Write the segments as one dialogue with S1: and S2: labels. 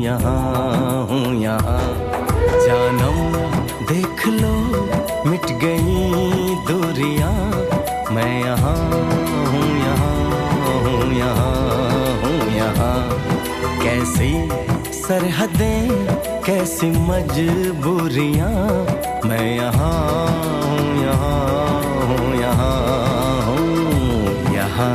S1: यहाँ हूँ यहाँ। जानम देख लो मिट गई दूरियां, मैं यहाँ हूँ यहाँ हूँ यहाँ हूँ यहाँ। कैसी सरहदें कैसी मजबूरियां, मैं यहाँ हूँ यहाँ हूँ यहाँ हूँ यहाँ।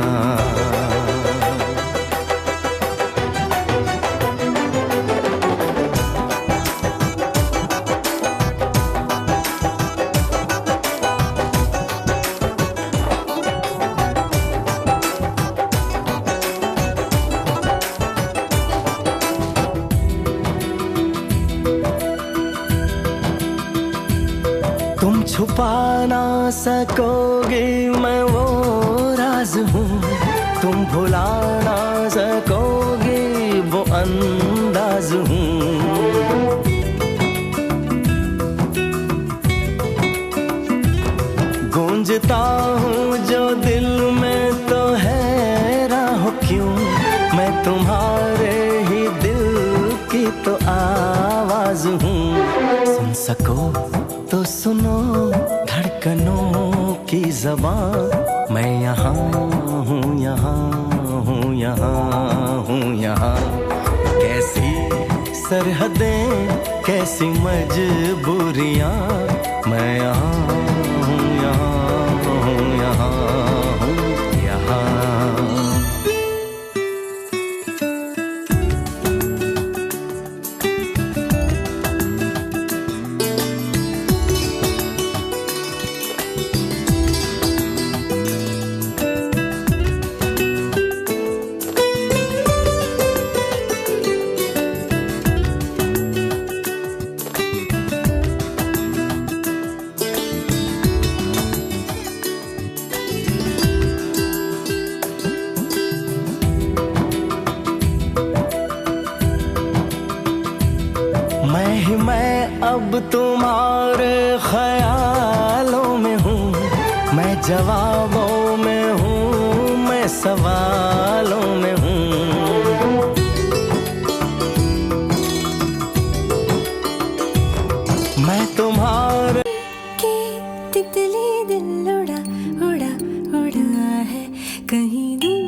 S1: तुम छुपा ना सकोगे मैं वो राज हूँ, तुम भुला ना सकोगे वो अंदाज हूँ। गूंजता हूँ जो दिल में तो है राह क्यों, मैं तुम्हारे ही दिल की तो आवाज हूँ। सुन सको तो सुनो धड़कनों की ज़बान, मैं यहाँ हूँ यहाँ हूँ यहाँ हूँ यहाँ। कैसी सरहदें कैसी मजबूरियाँ, मैं यहाँ हूँ यहाँ हूँ यहाँ हूँ यहाँ। मैं अब तुम्हारे ख्यालों में हूँ, मैं जवाबों में हूँ, मैं सवालों में हूँ। मैं तुम्हारे
S2: की तितली दिल उड़ा उड़ा उड़ा है कहीं दूर।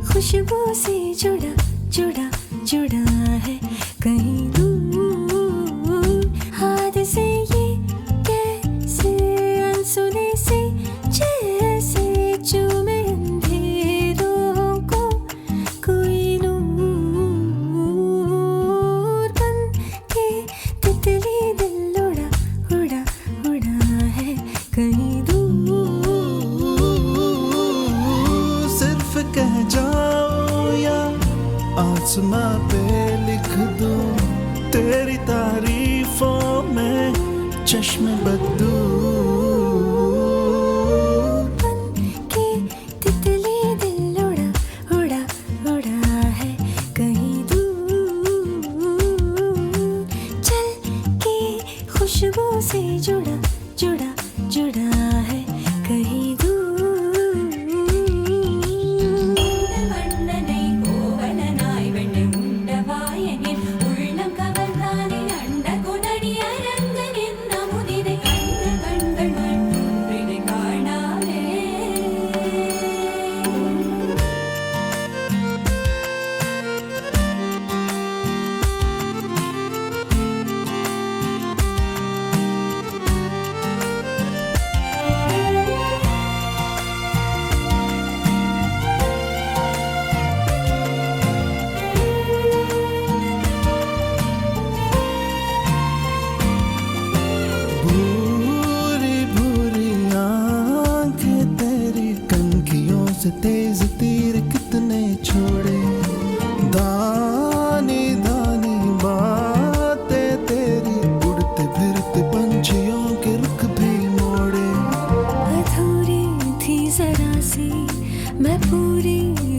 S2: खुशबू से जुड़ा जुड़ा जुड़ा है कहीं दूर। हाथ से ये कैसे अनसुने से जैसे चूमे अंधेरों को कोई नूर। बन के तितली दिल उड़ा उड़ा उड़ा है कहीं दूर।
S3: सिर्फ कह जाओ या आसमां पे लिख दूं तेरी तारीफों में चश्मे बदू।
S2: बन के तितली दिल उड़ा उड़ा उड़ा है कहीं दूर। चल के खुशबू से जुड़ा जुड़ा जुड़ा है कहीं दूर।
S3: तेज तीर कितने छोड़े, दानी दानी बातें तेरी उड़ते फिरते पंछियों के रुख भी मोड़े।
S2: अधूरी थी जरा सी तेरी मैं पूरी